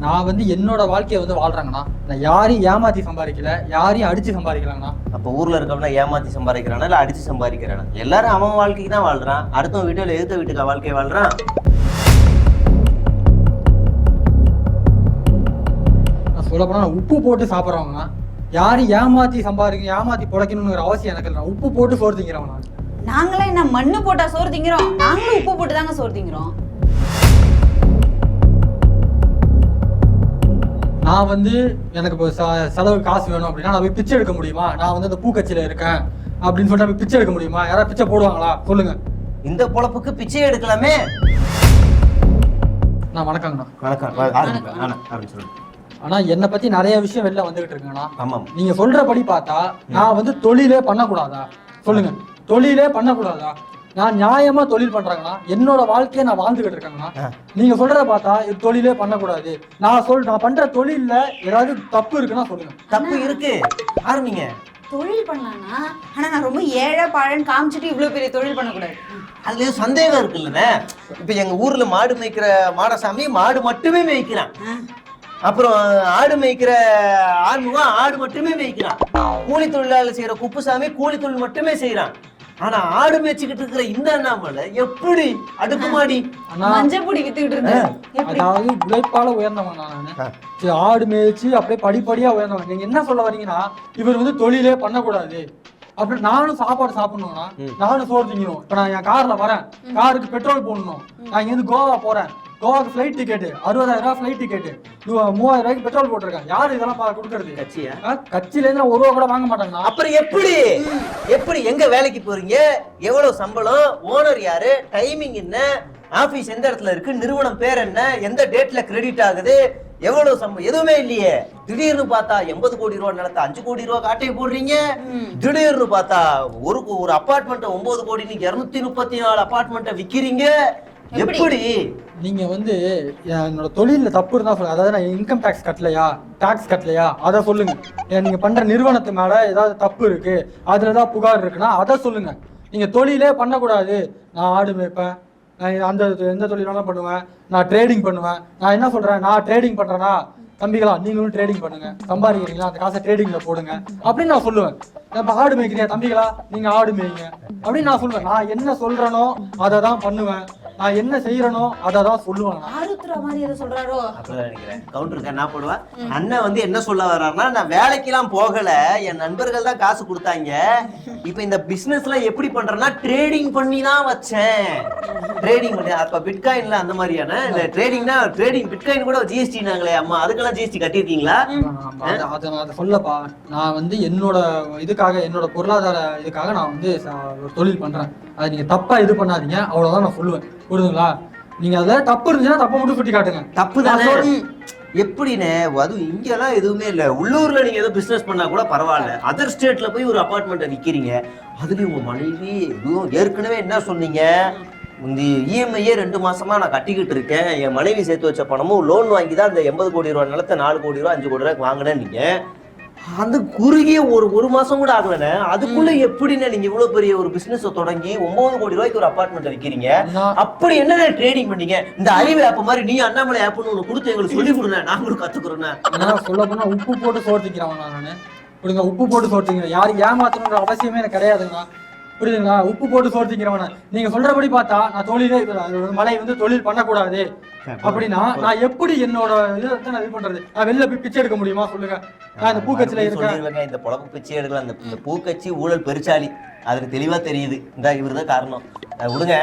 நான் வந்து என்னோட வாழ்க்கையை வந்து வாழ்றேங்கண்ணா. நான் யாரையும் ஏமாத்தி சம்பாதிக்கல, யாரையும் அடிச்சு சம்பாதிக்கலாங்கண்ணா. அப்போ ஊர்ல இருக்கவனா ஏமாத்தி சம்பாதிக்கிறானா இல்ல அடிச்சு சம்பாதிக்கிறானா? எல்லாரும் அவன் வாழ்க்கைக்கு தான் வாழ்றான். அடுத்த வீட்டுல எதிர்த்த வீட்டுக்கு வாழ்க்கையை வாழ்றான். நான் சொல்ல போனா நான் உப்பு போட்டு சாப்பிட்றவங்கண்ணா. யாரையும் ஏமாத்தி ஏமாத்தி பிழைக்கணுங்கிற அவசியம் எனக்கு இல்லை. உப்பு போட்டு சோறு திங்கிறவங்க. நாங்களே என்ன மண்ணு போட்டா சோறு திங்கிறோம்? நாங்களும் உப்பு போட்டு தாங்க சோறு திங்கிறோம். நான் வந்து எனக்கு இப்போ செலவுக்கு காசு வேணும் அப்படின்னா நான் போய் பிச்சை எடுக்க முடியுமா? நான் வந்து அந்த பூக்கட்சியில இருக்கேன் அப்படின்னு சொல்லிட்டு போய் பிச்சை எடுக்க முடியுமா? யாராவது பிச்சை போடுவாங்களா சொல்லுங்க? இந்த பொழப்புக்கு பிச்சை எடுக்கலாமே. நான் வணக்கங்கண்ணா. வணக்கம். ஆனா என்னை பத்தி நிறைய விஷயம் வெளில வந்துகிட்டு இருக்குங்கண்ணா. ஆமாம். நீங்க சொல்றபடி பார்த்தா நான் வந்து தொழிலே பண்ணக்கூடாதா? சொல்லுங்க, தொழிலே பண்ணக்கூடாதா? நான் நியாயமா தொழில் பண்றேங்கண்ணா. என்னோட வாழ்க்கையை நான் வாழ்ந்துகிட்டு இருக்கேங்கண்ணா. நீங்க சொல்றத பார்த்தா இது தொழிலே பண்ணக்கூடாது. நான் பண்ற தொழில்ல ஏதாவது தப்பு இருக்குன்னா சொல்லுங்க. தப்பு இருக்கு, ஆரம்பிங்க. தொழில் பண்ணலாம்னா, ஆனா நான் ரொம்ப ஏழை பாழன்னு காமிச்சிட்டு இவ்வளவு பெரிய தொழில் பண்ணக்கூடாது. அதுல சந்தேகம் இருக்குல்லண்ணே. இப்ப எங்க ஊர்ல மாடு மேய்க்கிற மாடசாமி மாடு மட்டுமே மேய்க்கிறான். அப்புறம் ஆடு மேய்க்கிற ஆண்முகம் ஆடு மட்டுமே மேய்க்கிறான். கூலி தொழிலாளர் செய்யற குப்புசாமி கூலி தொழில் மட்டுமே செய்யறான். ஆனா ஆடு மேய்ச்சிக்கிட்டு இருக்கிற இந்த அண்ணாமலை எப்படி அடுக்குமாடி மஞ்சப்பொடி வித்துக்கிட்டு இருந்தேன். அதாவது உழைப்பால உயர்ந்தவன் நானு. ஆடு மேய்ச்சி அப்படியே படிப்படியா உயர்ந்தவன். நீங்க என்ன சொல்ல வரீங்கன்னா இவர் வந்து தொழிலே பண்ணக்கூடாது அப்படி? நானும் சாப்பாடு சாப்பிடணும்னா நானும் சோறு திங்கணும். இப்ப நான் என் கார்ல வரேன், காருக்கு பெட்ரோல் போடணும். நான் இங்க இருந்து கோவா போறேன், கோவாக்கு flight ticket 60,000 flight ticket, 30,000 petrol போட்டிருக்கேன். யாரு இதெல்லாம் கொடுக்கறது? கட்சியா? கட்சியில இருந்து 1 ரூபா கூட வாங்க மாட்டாங்க. அப்புறம் எப்படி எங்க வேலைக்கு போறீங்க? எவ்வளவு சம்பளம்? ஓனர் யாரு? டைமிங் என்ன? ஆபீஸ் எந்த இடத்துல இருக்கு? நிறுவனம் பேர் என்ன? எந்த டேட்ல கிரெடிட் ஆகுது? எவ்வளவு சம்பளம்? எதுவுமே இல்லையே. திடீர்னு பார்த்தா 80 கோடி ரூபாய் நிலத்தை 5 கோடி ரூபாய் காட்டையை போடுறீங்க. திடீர்னு பார்த்தா ஒரு அபார்ட்மெண்ட் 9 கோடி 234 அபார்ட்மெண்ட்டை விக்கிறீங்க. எப்படி? நீங்க வந்து என்னோட தொழில தப்பு இருந்தா சொல்லுங்க. அதாவது நான் இன்கம் டாக்ஸ் கட்டலையா அதை சொல்லுங்க. நீங்க பண்ற நிறுவனத்து மேல ஏதாவது தப்பு இருக்கு, அதுல ஏதாவது புகார் இருக்குன்னா அதை சொல்லுங்க. நீங்க தொழிலே பண்ணக்கூடாது. நான் ஆடு மேய்ப்பேன், நான் எந்த தொழில் வேணாலும் பண்ணுவேன், நான் ட்ரேடிங் பண்ணுவேன். நான் என்ன சொல்றேன், நான் ட்ரேடிங் பண்றேன்னா தம்பிகளா நீங்களும் ட்ரேடிங் பண்ணுங்க, சம்பாதிக்கிறீங்களா அந்த காசை ட்ரேடிங்ல போடுங்க அப்படின்னு நான் சொல்லுவேன். இப்ப ஆடு மேய்க்கிறியா தம்பிகளா நீங்க ஆடு மேய்ங்க அப்படின்னு நான் சொல்லுவேன். நான் என்ன சொல்றேனோ அதை தான் பண்ணுவேன், நான் என்ன செய்யறனோ அதை தான் சொல்லுவேன். கவுண்டருக்கு என்ன போடுவேன்? அண்ணன் வந்து என்ன சொல்ல வர்றாருன்னா, நான் வேலைக்கெல்லாம் போகல, என் நண்பர்கள் தான் காசு கொடுத்தாங்க. இப்ப இந்த பிசினஸ் எல்லாம் எப்படி பண்றேன்னா ட்ரேடிங் பண்ணி தான் வச்சேன். ட்ரேடிங் பண்ணி அப்ப பிட்காயின்ல அந்த மாதிரியான இல்ல ட்ரேடிங்னா ட்ரேடிங் பிட்காயின் கூட ஜிஎஸ்டி நாங்களே அம்மா அதுக்கெல்லாம் ஜிஎஸ்டி கட்டிருக்கீங்களா? அதை சொல்லப்பா. நான் வந்து என்னோட இதுக்காக என்னோட பொருளாதார இதுக்காக நான் வந்து ஒரு தொழில் பண்றேன். அதை நீங்க தப்பா இது பண்ணாதீங்க, அவ்வளவுதான் நான் சொல்லுவேன். புரியுதுங்களா? நீங்க அதுல தப்பு இருந்துச்சுன்னா தப்பை மட்டும் சுட்டி காட்டுங்க. தப்பு தானே எப்படின்னு? அதுவும் இங்கெல்லாம் எதுவுமே இல்ல. உள்ளூர்ல நீங்க ஏதோ பிசினஸ் பண்ணா கூட பரவாயில்ல. அதர் ஸ்டேட்ல போய் ஒரு அபார்ட்மெண்ட்டை விற்கிறீங்க. அதுலயும் உங்க மனைவி எதுவும் ஏற்கனவே என்ன சொன்னீங்க, இந்த இஎம்ஐயே 2 மாசமா நான் கட்டிக்கிட்டு இருக்கேன், என் மனைவி சேர்த்து வச்ச பணமும் லோன் வாங்கி தான் அந்த 80 கோடி ரூபாய் நிலத்தை 4 கோடி ரூபாய் 5 கோடி ரூபாய்க்கு வாங்கினேன். நீங்க அந்த குறுகிய ஒரு மாசம் கூட ஆகலண்ணே. அதுக்குள்ள எப்படின்னு நீங்க இவ்வளவு பெரிய ஒரு பிசினஸ் தொடங்கி 9 கோடி ரூபாய்க்கு ஒரு அபார்ட்மெண்ட் விற்கிறீங்க? அப்படி என்ன ட்ரேடிங் பண்ணீங்க? இந்த அறிவு ஆப் மாதிரி நீ அண்ணாமலை ஆப்னு ஒண்ணு கொடுத்து எங்களுக்கு சொல்லி கொடுங்க, நாங்களும் கத்துக்கிறோம். சொல்ல போனா உப்பு போட்டு சோர்த்திக்கிறவங்க நானு. புரியுங்க, உப்பு போட்டு சோர்த்திக்கிறேன். யாரும் ஏமாத்தணுன்ற அவசியமே எனக்கு கிடையாதுங்க. புரியுதுங்களா? உப்பு போட்டு சோர்த்திக்கிறவன நீங்க சொல்றபடி பார்த்தா நான் தொழிலே மலை வந்து தொழில் பண்ணக்கூடாது அப்படின்னா நான் எப்படி என்னோட நான் இது பண்றது? நான் வெளில போய் பிச்சை எடுக்க முடியுமா சொல்லுங்க? நான் இந்த பூக்கட்சியில இருக்கேன். இந்த பொழப்பு பிச்சை எடுக்கலாம். இந்த பூக்கட்சி ஊழல் பெருச்சாலி அதுக்கு தெளிவா தெரியுது. இந்த இவருதான் காரணம். விடுங்க.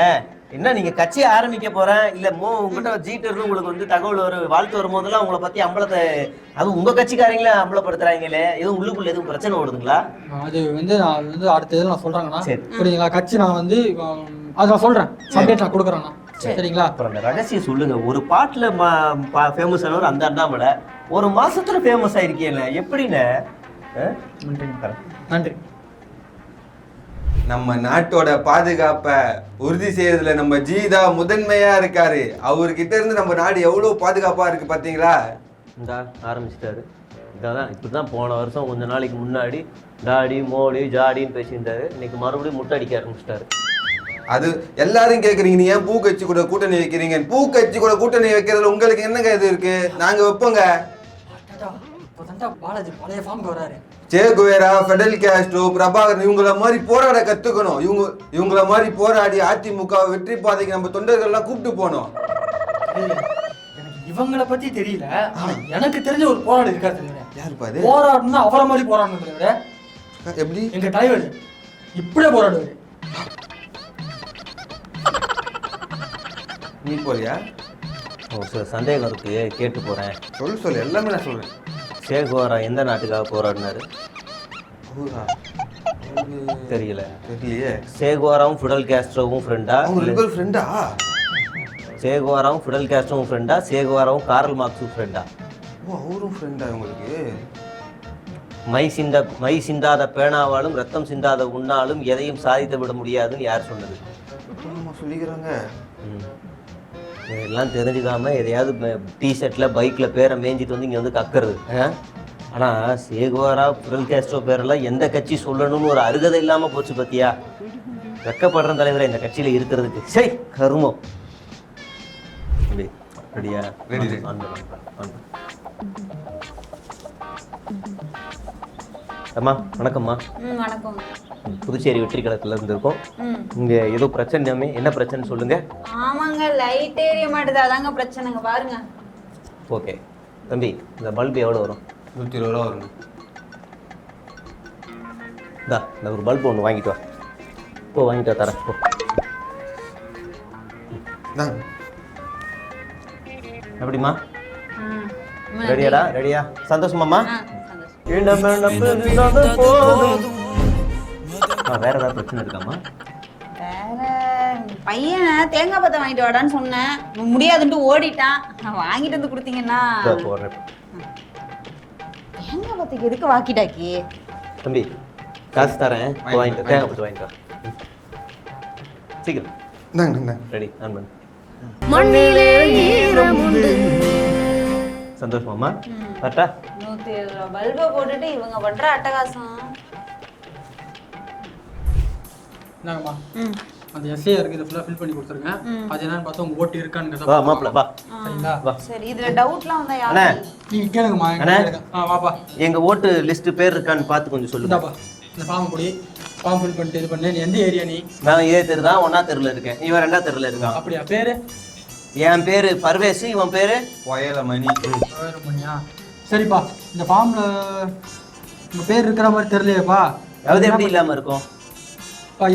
என்ன நீங்க கட்சியை ஆரம்பிக்க போறேன் இல்ல உங்ககிட்ட ஜீட்டு இருந்து உங்களுக்கு வந்து தகவல் வாழ்த்து வரும் போதெல்லாம் உங்களை பத்தி அம்பலத்தை அதுவும் உங்க கட்சிக்காரங்களே அம்பலப்படுத்துறாங்களே, எதுவும் உள்ளுக்குள்ள எதுவும் பிரச்சனை ஓடுதுங்களா? அது வந்து நான் வந்து அடுத்த இதில் நான் சொல்றேங்கண்ணா. புரியுதுங்களா? கட்சி நான் வந்து அதை நான் சொல்றேன், அப்டேட் நான் கொடுக்குறேண்ணா. சரிங்களா? அப்புறம் அந்த ரகசியம் சொல்லுங்க. ஒரு பாட்டுல ஃபேமஸ் ஆனவர் அந்த அண்ணாமலை 1 மாசத்துல ஃபேமஸ் ஆயிருக்கீங்க, எப்படின்னு? நன்றி. நம்ம நாட்டோட பாதுகாப்பை உறுதி செய்யறதுல நம்ம ஜீதா முதன்மையா இருக்காரு. அவர்கிட்ட இருந்து நம்ம நாடு எவ்வளவு பாதுகாப்பா இருக்கு பாத்தீங்களா? இந்தா ஆரம்பிச்சிட்டாரு. இதான் இப்படிதான் போன வருஷம் கொஞ்ச நாளைக்கு முன்னாடி டாடி மோடி ஜாடின்னு பேசியிருந்தாரு. இன்னைக்கு மறுபடியும் முட்டை அடிக்க ஆரம்பிச்சிட்டாரு. அது எல்லாரும் கேக்குறீங்க, நீ ஏன் பூ கட்சி கூட கூட்டணி வைக்கிறீங்க? பூ கட்சி கூட கூட்டணி வைக்கிறதுல உங்களுக்கு என்னங்க இது இருக்கு? நாங்க வைப்போங்க. பாலாஜி பழைய ஃபார்முக்கு வராரு. சே குவேரா, ஃபெடல் காஸ்ட்ரோ, பிரபாகரன் இவங்கள மாதிரி போராட கத்துக்கணும். இவங்கள மாதிரி போராடி அதிமுக வெற்றி பாதைக்கு நம்ம தொண்டர்கள்லாம் கூப்பிட்டு போனோம். எனக்கு இவங்கள பத்தி தெரியல. எனக்கு தெரிஞ்ச ஒரு போராடி இருக்காரு தெரியுங்க. யாரு பாரு? போராடணும்னா அவரை மாதிரி போராடணும் தெரியுங்க. எப்படி? எங்க தலைவர் இப்படியே போராடுவாரு. நீ போறியா? ஒரு சில சந்தேகம் இருக்கு, கேட்டு போறேன். சொல்லு எல்லாமே நான் சொல்றேன். சே குவேரா எந்த நாட்டுக்காக போராடினாரு? தெரியல. தெரியலையே. சே குவேராவும் ஃபிடல் காஸ்ட்ரோவும் ஃப்ரெண்டா? அவங்க ரெண்டு பேரும் ஃப்ரெண்டா? சே குவேராவும் ஃபிடல் காஸ்ட்ரோவும் ஃப்ரெண்டா? சே குவேராவும் கார்ல் மார்க்ஸும் ஃப்ரெண்டா? ஓ, அவரும் ஃப்ரெண்டா உங்களுக்கு? மை சிந்தாத பேனாவாலும் ரத்தம் சிந்தாத உண்ணாலும் எதையும் சாதித்து விட முடியாதுன்னு யார் சொன்னது? சொல்லிக்கிறாங்க. இதெல்லாம் தெரிஞ்சுக்காம எதையாவது டிஷர்ட்டில் பைக்கில் பேரை மேய்ஞ்சிட்டு வந்து இங்கே வந்து கக்கிறது. ஆனால் சே குவேரா, ஃபிடல் காஸ்ட்ரோ பேரெல்லாம் எந்த கட்சி சொல்லணும்னு ஒரு அருகதை இல்லாமல் போச்சு பத்தியா? வெக்கப்படுற தலைவரை இந்த கட்சியில் இருக்கிறதுக்கு. சரி கருமம். ரெடியா? ரெடி. அம்மா வணக்கம்மா. வணக்கம். புதுச்சேரி வெற்றி கழகத்துல இருந்திருக்கோம். இங்க ஏதோ பிரச்சனையாமே, என்ன பிரச்சனை சொல்லுங்க. ஆமாங்க, லைட் எரிய மாட்டுது, அதாங்க பிரச்சனைங்க. பாருங்க. ஓகே தம்பி, இந்த பல்பு எவ்வளோ வரும்? 120 ரூபா வரும். இந்த ஒரு பல்பு ஒன்று வாங்கிட்டு வா. போ வாங்கிட்டு வா, தரேன். போ. எப்படிம்மா? ரெடியாடா? ரெடியா? சந்தோஷமாம்மா? வேற ஏதாவது பிரச்சனை இருக்காமா? வேற பையனை தேங்காய் பத்தை வாங்கிட்டு வாடான்னு சொன்னேன், முடியாதுன்ட்டு ஓடிட்டான். வாங்கிட்டு வந்து கொடுத்தீங்கன்னா. தேங்காய் பத்துக்கு எதுக்கு வாக்கிட்டாக்கி? தம்பி காசு தரேன், வாங்கிட்டு தேங்காய் பத்து வாங்கிட்டு வா. சீக்கிரம். ரெடி? ஆன் பண்ணு. சந்தோஷமாம்மா? கரெக்டா? 107 ரூபா பல்பை போட்டுட்டு இவங்க பண்ற அட்டகாசம். என்னங்கம்மா, அந்த எஸ்ஏ இருக்கு, இதை ஃபுல்லாக ஃபில் பண்ணி கொடுத்துருங்க. அது என்னன்னு பார்த்தா உங்க ஓட்டு இருக்கான்னு வா மாப்பிள்ள வா. சரிங்களா? சரி, இதுல டவுட்லாம் வந்தா அண்ணா யாரு? நீங்க கேளுங்கம்மா. வாப்பா, எங்க ஓட்டு லிஸ்ட் பேர் இருக்கான்னு பார்த்து கொஞ்சம் சொல்லுங்க. இந்தாப்பா இந்த ஃபார்ம் கொடி. ஃபார்ம் ஃபில் பண்ணிட்டு இது பண்ணு. நீ எந்த ஏரியா? நீ? நான் இதே தெரு தான், 1ஆ தெருல இருக்கேன். இவன் 2ஆ தெருல இருக்கான். அப்படியா? பேரு? என் பேரு பர்வேஸ், இவன் பேரு வயலமணி. வயலமணியா? சரிப்பா, இந்த ஃபார்ம்ல உங்க பேர் இருக்கிற மாதிரி தெரியலையேப்பா. அது எப்படி இல்லாம இருக்கும்?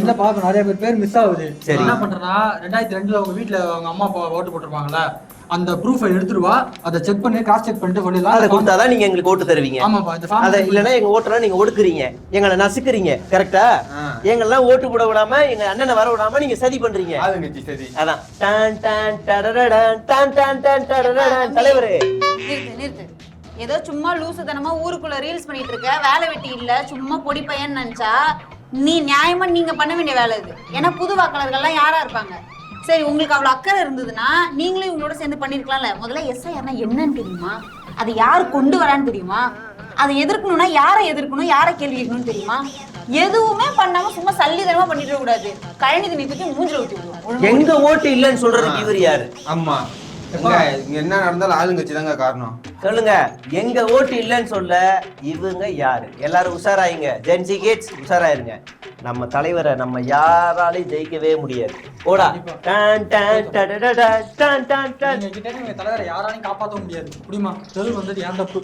இல்லப்பா, இப்ப நிறைய பேர் மிஸ் ஆகுது. சரி. என்ன பண்றேன்னா, 2002 உங்க வீட்டுல அவங்க அம்மா அப்பா ஓட்டு போட்டிருப்பாங்கல்ல, அந்த ப்ரூஃபை எடுத்துருவா, அதை செக் பண்ணி கிராஸ் செக் பண்ணிட்டு சொல்லிடலாம். அதை கொடுத்தாதான் நீங்க எங்களுக்கு ஓட்டு தருவீங்க. ஆமாப்பா, இந்த ஃபார்ம். அதை இல்லைன்னா எங்க ஓட்டெல்லாம் நீங்க ஒடுக்குறீங்க, எங்களை நசுக்குறீங்க. கரெக்டா? எங்கெல்லாம் ஓட்டு போட விடாம, எங்க அண்ணனை வர விடாம நீங்க சதி பண்றீங்க. அதான் டான் டான் டடடடான் டான் டான் டான் டடடடான். தலைவரே நிறுத்து. ஏதோ சும்மா லூசுத்தனமா ஊருக்குள்ள ரீல்ஸ் பண்ணிட்டு இருக்க, வேலை வெட்டி இல்ல, சும்மா பொடி பையன் நினைச்சா நீ நியாயமா நீங்க பண்ண வேண்டிய வேலை இது. ஏன்னா புது வாக்காளர்கள்லாம் யாரா இருப்பாங்க. சரி, உங்களுக்கு அவ்வளவு அக்கறை இருந்ததுன்னா நீங்களும் இவங்களோட சேர்ந்து பண்ணிருக்கலாம்ல. முதல்ல எஸ்ஐஆர்னா என்னன்னு தெரியுமா? அதை யாரு கொண்டு வரான்னு தெரியுமா? அதை எதிர்க்கணும்னா யாரை எதிர்க்கணும், யாரை கேள்வி கேட்கணும்னு தெரியுமா? எதுவுமே பண்ணாம சும்மா சல்லிதனமா பண்ணிட்டு கூடாது. கழனி தண்ணி தூக்கி மூஞ்சில ஊத்தி விடுவோம். எங்க ஓட்டு இல்லைன்னு சொல்றதுக்கு இவர் யாரு? அம்மா, என்ன நடந்தாலும் ஆளுங்கட்சி தாங்க காரணம். சொல்லுங்க, எங்க ஓட்டு இல்லைன்னு சொல்ல இவங்க யாரு? எல்லாரும் உஷாராயிங்க. Gen Z kids உஷாராயிருங்க. நம்ம தலைவரை நம்ம யாராலையும் ஜெயிக்கவே முடியாது. ஓடா. டான் டான் டடடடா டான் டான் டான். தலைவரை யாராலையும் காப்பாற்ற முடியாது. முடியுமா? தெரு வந்தது ஏன் தப்பு.